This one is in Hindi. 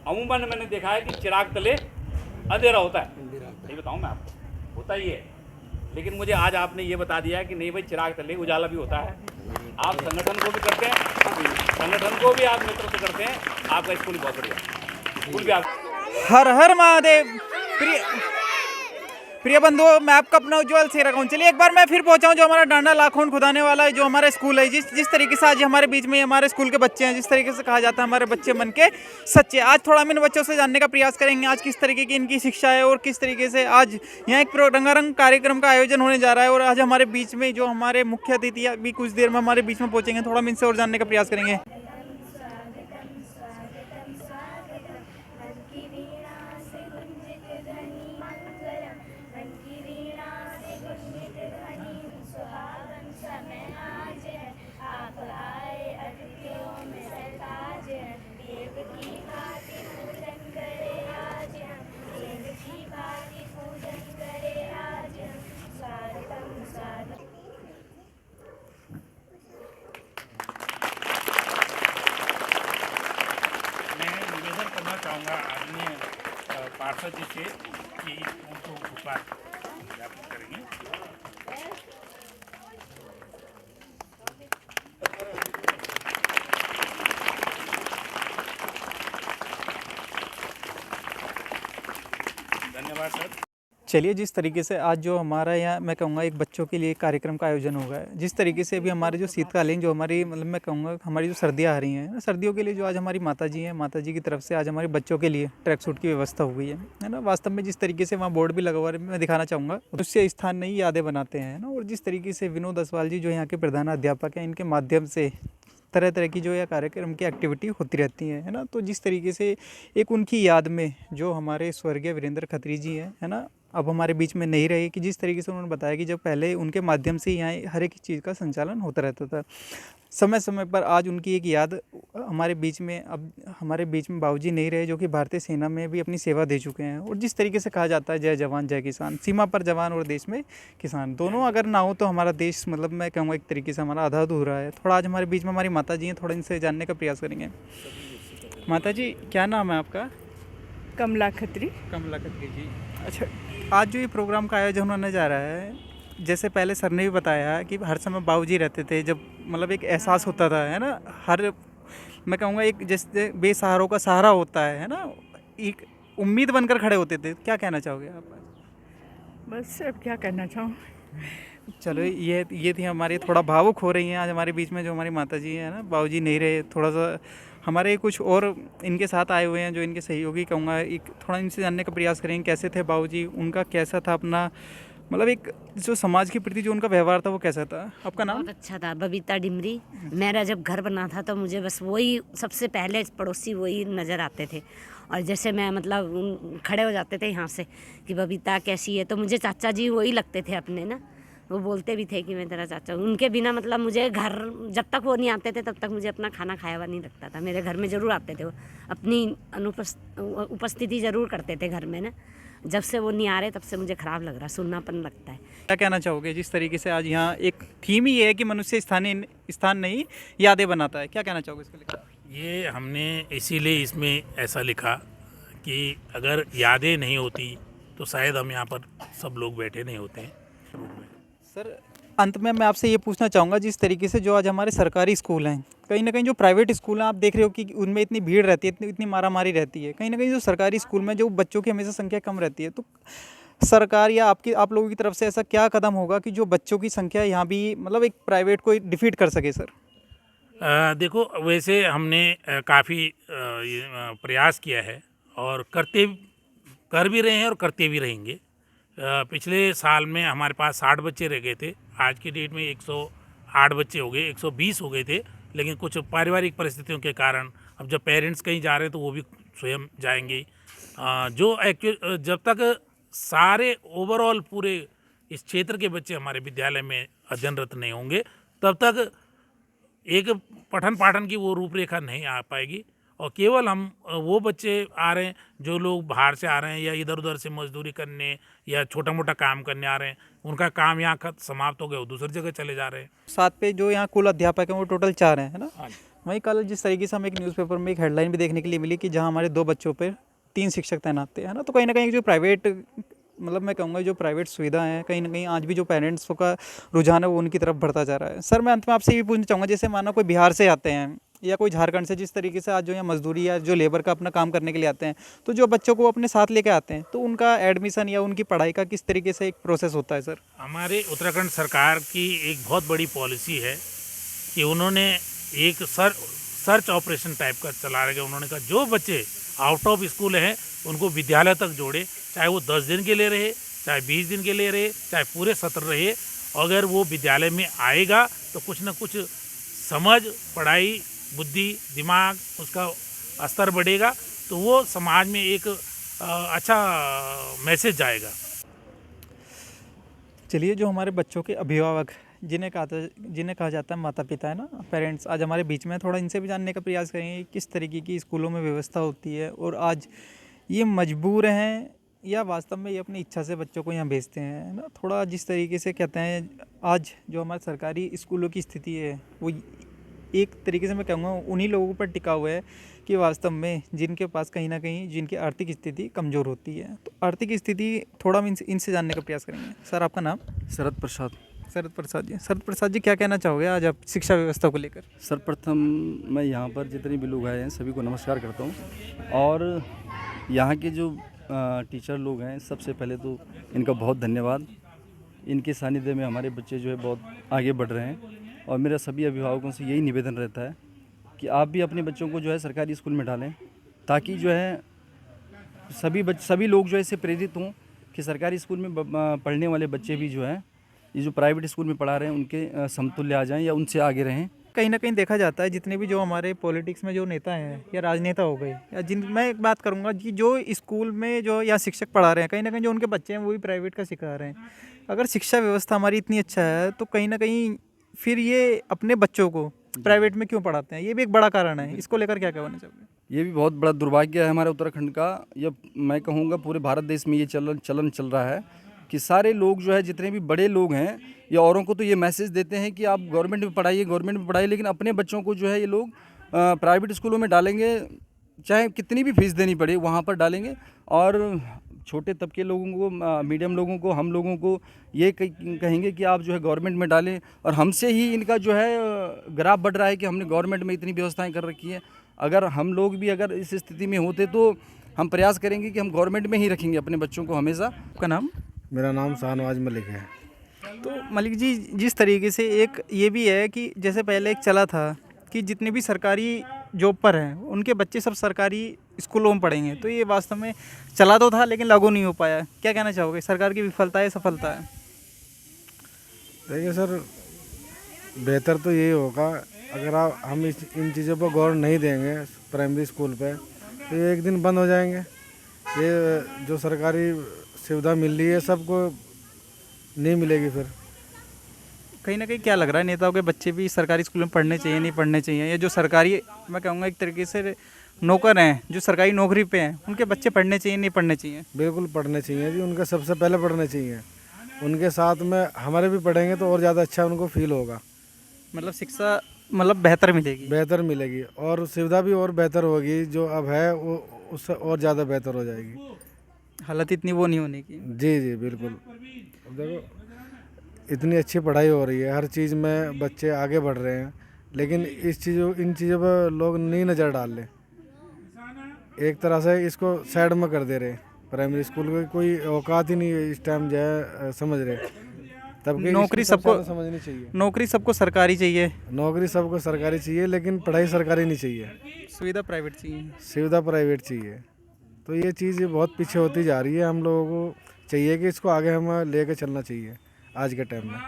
अमूमन मैंने देखा है कि चिराग तले अंधेरा होता है, नहीं बताऊँ मैं आपको, होता ही है। लेकिन मुझे आज आपने ये बता दिया है कि नहीं भाई, चिराग तले उजाला भी होता है। आप संगठन को भी करते हैं, संगठन को भी आप नेतृत्व करते हैं। आपका स्कूल बहुत बढ़िया स्कूल भी आप। हर हर महादेव। प्रिय बंधुओं, मैं आपका अपना उज्जवल सेरा कहूँ। चलिए एक बार मैं फिर पहुंचा हूँ जो हमारा डांडा लाखों खुदाने वाला है, जो हमारा स्कूल है। जिस तरीके से आज हमारे बीच में हमारे स्कूल के बच्चे हैं, जिस तरीके से कहा जाता है हमारे बच्चे मन के सच्चे। आज थोड़ा हम इन बच्चों से जानने का प्रयास करेंगे आज किस तरीके की इनकी शिक्षा है और किस तरीके से आज यहाँ एक रंगारंग कार्यक्रम का आयोजन होने जा रहा है। और आज हमारे बीच में जो हमारे मुख्य अतिथि अभी कुछ देर में हमारे बीच में पहुंचेंगे, थोड़ा हम इनसे और जानने का प्रयास करेंगे। चाहूँगा आदरणीय पार्षद जी से कि उनको उपहार ज्ञापित करेंगे। धन्यवाद सर। चलिए, जिस तरीके से आज जो हमारा यहाँ मैं कहूँगा एक बच्चों के लिए कार्यक्रम का आयोजन होगा, जिस तरीके से अभी हमारे जो शीतकालीन जो हमारी मतलब मैं कहूँगा हमारी जो सर्दियाँ आ रही हैं, सर्दियों के लिए जो आज हमारी माता जी हैं, माता जी की तरफ से आज हमारे बच्चों के लिए ट्रैक सूट की व्यवस्था हो गई है ना। वास्तव में जिस तरीके से वहाँ बोर्ड भी लगा हुआ है, मैं दिखाना चाहूँगा, उससे स्थान नहीं यादें बनाते हैं ना। और जिस तरीके से विनोद असवाल जी जो यहाँ के प्रधान अध्यापक हैं, इनके माध्यम से तरह तरह की जो यह कार्यक्रम की एक्टिविटी होती रहती है ना। तो जिस तरीके से एक उनकी याद में जो हमारे स्वर्गीय वीरेंद्र खत्री जी हैं है ना, अब हमारे बीच में नहीं रहे, कि जिस तरीके से उन्होंने बताया कि जब पहले उनके माध्यम से यहाँ हर एक चीज़ का संचालन होता रहता था, समय समय पर आज उनकी एक याद हमारे बीच में, अब हमारे बीच में बाबूजी नहीं रहे, जो कि भारतीय सेना में भी अपनी सेवा दे चुके हैं। और जिस तरीके से कहा जाता है जय जवान जय किसान, सीमा पर जवान और देश में किसान, दोनों अगर ना हो तो हमारा देश मतलब मैं कहूँगा एक तरीके से हमारा आधा अधूरा है। थोड़ा आज हमारे बीच में हमारी माता जी हैं, थोड़ा इनसे जानने का प्रयास करेंगे। माता जी, क्या नाम है आपका? कमला खत्री। कमला खत्री जी। अच्छा, आज जो ये प्रोग्राम का आयोजन होने जा रहा है, जैसे पहले सर ने भी बताया कि हर समय बाबूजी रहते थे, जब मतलब एक एहसास होता था है ना, हर मैं कहूँगा एक जैसे बेसहारों का सहारा होता है ना, एक उम्मीद बनकर खड़े होते थे। क्या कहना चाहोगे आप? बस अब क्या कहना चाहूँ। चलो, ये थी हमारी, थोड़ा भावुक हो रही हैं आज हमारे बीच में जो हमारी माता जी हैं ना, बाबूजी नहीं रहे, थोड़ा सा हमारे कुछ और इनके साथ आए हुए हैं जो इनके सहयोगी कहूँगा, एक थोड़ा इनसे जानने का प्रयास करेंगे कैसे थे बाबूजी, उनका कैसा था अपना मतलब एक जो समाज के प्रति जो उनका व्यवहार था वो कैसा था। आपका नाम? बहुत अच्छा था, बबीता डिमरी। मेरा जब घर बना था तो मुझे बस वही सबसे पहले पड़ोसी वही नज़र आते थे। और जैसे मैं मतलब खड़े हो जाते थे यहाँ से कि बबीता कैसी है, तो मुझे चाचा जी वही लगते थे अपने ना। वो बोलते भी थे कि मैं तेरा चाचा हूँ। उनके बिना मतलब मुझे घर, जब तक वो नहीं आते थे तब तक मुझे अपना खाना खाया हुआ नहीं लगता था। मेरे घर में ज़रूर आते थे वो, अपनी उपस्थिति ज़रूर करते थे घर में ना। जब से वो नहीं आ रहे तब से मुझे ख़राब लग रहा, सुननापन लगता है। क्या कहना चाहोगे जिस तरीके से आज यहाँ एक थीम ही है कि मनुष्य स्थान नहीं यादें बनाता है, क्या कहना चाहोगे इसको लेकर? ये हमने इसीलिए इसमें ऐसा लिखा कि अगर यादें नहीं होती तो शायद हम यहाँ पर सब लोग बैठे नहीं होते हैं। सर, अंत में मैं आपसे ये पूछना चाहूँगा, जिस तरीके से जो आज हमारे सरकारी स्कूल हैं, कहीं ना कहीं जो प्राइवेट स्कूल हैं आप देख रहे हो कि उनमें इतनी भीड़ रहती है, इतनी मारामारी रहती है, कहीं ना कहीं जो सरकारी स्कूल में जो बच्चों की हमेशा संख्या कम रहती है, तो सरकार या आप लोगों की तरफ से ऐसा क्या कदम होगा कि जो बच्चों की संख्या यहाँ भी मतलब एक प्राइवेट को डिफीट कर सके? सर देखो, वैसे हमने काफ़ी प्रयास किया है और कर भी रहे हैं और करते भी रहेंगे। पिछले साल में हमारे पास 60 बच्चे रह गए थे, आज की डेट में 108 बच्चे हो गए, 120 हो गए थे। लेकिन कुछ पारिवारिक परिस्थितियों के कारण अब जब पेरेंट्स कहीं जा रहे हैं तो वो भी स्वयं जाएंगे। जब तक सारे ओवरऑल पूरे इस क्षेत्र के बच्चे हमारे विद्यालय में अध्ययनरत नहीं होंगे तब तक एक पठन पाठन की वो रूपरेखा नहीं आ पाएगी। और केवल हम वो बच्चे आ रहे हैं जो लोग बाहर से आ रहे हैं या इधर उधर से मजदूरी करने या छोटा मोटा काम करने आ रहे हैं, उनका काम यहाँ समाप्त हो गया, वो दूसरी जगह चले जा रहे हैं। साथ पे जो यहाँ कुल अध्यापक हैं वो टोटल 4 हैं, है ना? वहीं कल जिस तरीके से हम एक न्यूज़पेपर में एक हेडलाइन भी देखने के लिए मिली कि जहां हमारे 2 बच्चों पर 3 शिक्षक तैनात थे, है ना। तो कहीं ना कहीं जो प्राइवेट, मतलब मैं कहूँगा जो प्राइवेट सुविधा है, कहीं ना कहीं आज भी जो पेरेंट्स का रुझान है वो उनकी तरफ बढ़ता जा रहा है। सर मैं अंत में आपसे ये भी पूछना चाहूँगा, जैसे मानो कोई बिहार से आते हैं या कोई झारखंड से, जिस तरीके से आज जो यहाँ मजदूरी या जो लेबर का अपना काम करने के लिए आते हैं, तो जो बच्चों को अपने साथ लेके आते हैं तो उनका एडमिशन या उनकी पढ़ाई का किस तरीके से एक प्रोसेस होता है सर? हमारे उत्तराखंड सरकार की एक बहुत बड़ी पॉलिसी है कि उन्होंने एक सर्च ऑपरेशन टाइप का चला रहे। उन्होंने कहा जो बच्चे आउट ऑफ स्कूल हैं उनको विद्यालय तक जोड़े, चाहे वो 10 दिन के लिए रहे, चाहे 20 दिन के लिए रहे, चाहे पूरे सत्र रहे। अगर वो विद्यालय में आएगा तो कुछ ना कुछ समझ, पढ़ाई, बुद्धि, दिमाग, उसका स्तर बढ़ेगा, तो वो समाज में एक अच्छा मैसेज जाएगा। चलिए, जो हमारे बच्चों के अभिभावक जिन्हें कहा जाता है माता पिता, है ना, पेरेंट्स, आज हमारे बीच में, थोड़ा इनसे भी जानने का प्रयास करेंगे किस तरीके की स्कूलों में व्यवस्था होती है और आज ये मजबूर हैं या वास्तव में ये अपनी इच्छा से बच्चों को यहाँ भेजते हैं, है ना। थोड़ा जिस तरीके से कहते हैं आज जो हमारे सरकारी स्कूलों की स्थिति है वो एक तरीके से मैं कहूँगा उन्हीं लोगों पर टिका हुआ है कि वास्तव में जिनके पास कहीं ना कहीं जिनकी आर्थिक स्थिति कमज़ोर होती है। तो आर्थिक स्थिति थोड़ा हम इनसे जानने का प्रयास करेंगे। सर आपका नाम? शरद प्रसाद। शरद प्रसाद जी। शरद प्रसाद जी, क्या कहना चाहोगे आज आप शिक्षा व्यवस्था को लेकर? सर्वप्रथम मैं यहाँ पर जितने भी लोग आए हैं सभी को नमस्कार करता हूँ। और यहाँ के जो टीचर लोग हैं, सबसे पहले तो इनका बहुत धन्यवाद। इनके सानिध्य में हमारे बच्चे जो है बहुत आगे बढ़ रहे हैं। और मेरा सभी अभिभावकों से यही निवेदन रहता है कि आप भी अपने बच्चों को जो है सरकारी स्कूल में डालें, ताकि जो है सभी लोग जो है इससे प्रेरित हों कि सरकारी स्कूल में पढ़ने वाले बच्चे भी जो है ये जो प्राइवेट स्कूल में पढ़ा रहे हैं उनके समतुल्य आ जाएं या उनसे आगे रहें। कहीं ना कहीं देखा जाता है जितने भी जो हमारे पॉलिटिक्स में जो नेता हैं या राजनेता हो गए या मैं एक बात करूंगा कि जो स्कूल में जो या शिक्षक पढ़ा रहे हैं, कहीं ना कहीं जो उनके बच्चे हैं वो भी प्राइवेट का सिखा रहे हैं। अगर शिक्षा व्यवस्था हमारी इतनी अच्छा है तो कहीं ना कहीं फिर ये अपने बच्चों को प्राइवेट में क्यों पढ़ाते हैं? ये भी एक बड़ा कारण है। इसको लेकर क्या कहना चाहिए? ये भी बहुत बड़ा दुर्भाग्य है हमारे उत्तराखंड का, या मैं कहूँगा पूरे भारत देश में ये चलन चल रहा है कि सारे लोग जो है जितने भी बड़े लोग हैं या औरों को तो ये मैसेज देते हैं कि आप गवर्नमेंट में पढ़ाइए, लेकिन अपने बच्चों को जो है ये लोग प्राइवेट स्कूलों में डालेंगे, चाहे कितनी भी फीस देनी पड़े वहाँ पर डालेंगे। और छोटे तबके लोगों को, मीडियम लोगों को, हम लोगों को ये कहेंगे कि आप जो है गवर्नमेंट में डालें। और हमसे ही इनका जो है ग्राफ बढ़ रहा है कि हमने गवर्नमेंट में इतनी व्यवस्थाएं कर रखी है। अगर हम लोग भी अगर इस स्थिति में होते तो हम प्रयास करेंगे कि हम गवर्नमेंट में ही रखेंगे अपने बच्चों को हमेशा। आपका नाम? मेरा नाम शाहनवाज मलिक है। तो मलिक जी, जिस तरीके से एक ये भी है कि जैसे पहले एक चला था कि जितने भी सरकारी जॉब पर हैं उनके बच्चे सब सरकारी स्कूलों में पढ़ेंगे, तो ये वास्तव में चला तो था लेकिन लागू नहीं हो पाया। क्या कहना चाहोगे, सरकार की विफलता है सफलता है? देखिए सर, बेहतर तो यही होगा अगर हम इन चीज़ों पर गौर नहीं देंगे प्राइमरी स्कूल पे, तो ये एक दिन बंद हो जाएंगे। ये जो सरकारी सुविधा मिल रही है सबको नहीं मिलेगी फिर। कहीं ना कहीं क्या लग रहा है, नेताओं के बच्चे भी सरकारी स्कूल में पढ़ने चाहिए, नहीं पढ़ने चाहिए? या जो सरकारी, मैं कहूँगा एक तरीके से नौकर हैं जो सरकारी नौकरी पे हैं, उनके बच्चे पढ़ने चाहिए, नहीं पढ़ने चाहिए? बिल्कुल पढ़ने चाहिए जी, उनके सबसे पहले पढ़ने चाहिए। उनके साथ में हमारे भी पढ़ेंगे तो और ज़्यादा अच्छा उनको फील होगा। मतलब शिक्षा मतलब बेहतर मिलेगी? बेहतर मिलेगी और सुविधा भी और बेहतर होगी। जो अब है वो उससे और ज़्यादा बेहतर हो जाएगी। हालत इतनी वो नहीं होने की। जी जी बिल्कुल। अब देखो, इतनी अच्छी पढ़ाई हो रही है, हर चीज़ में बच्चे आगे बढ़ रहे हैं, लेकिन इन चीज़ों पर लोग नहीं नज़र डाल रहे। एक तरह से इसको साइड में कर दे रहे। प्राइमरी स्कूल की कोई औकात ही नहीं है इस टाइम जो है, समझ रहे। तब नौकरी सबको समझनी चाहिए। नौकरी सबको सरकारी चाहिए। नौकरी सबको सरकारी चाहिए, लेकिन पढ़ाई सरकारी नहीं चाहिए। सुविधा प्राइवेट चाहिए। सुविधा प्राइवेट चाहिए। तो ये चीज़ बहुत पीछे होती जा रही है। हम लोगों को चाहिए कि इसको आगे हम लेके चलना चाहिए आज के टाइम में।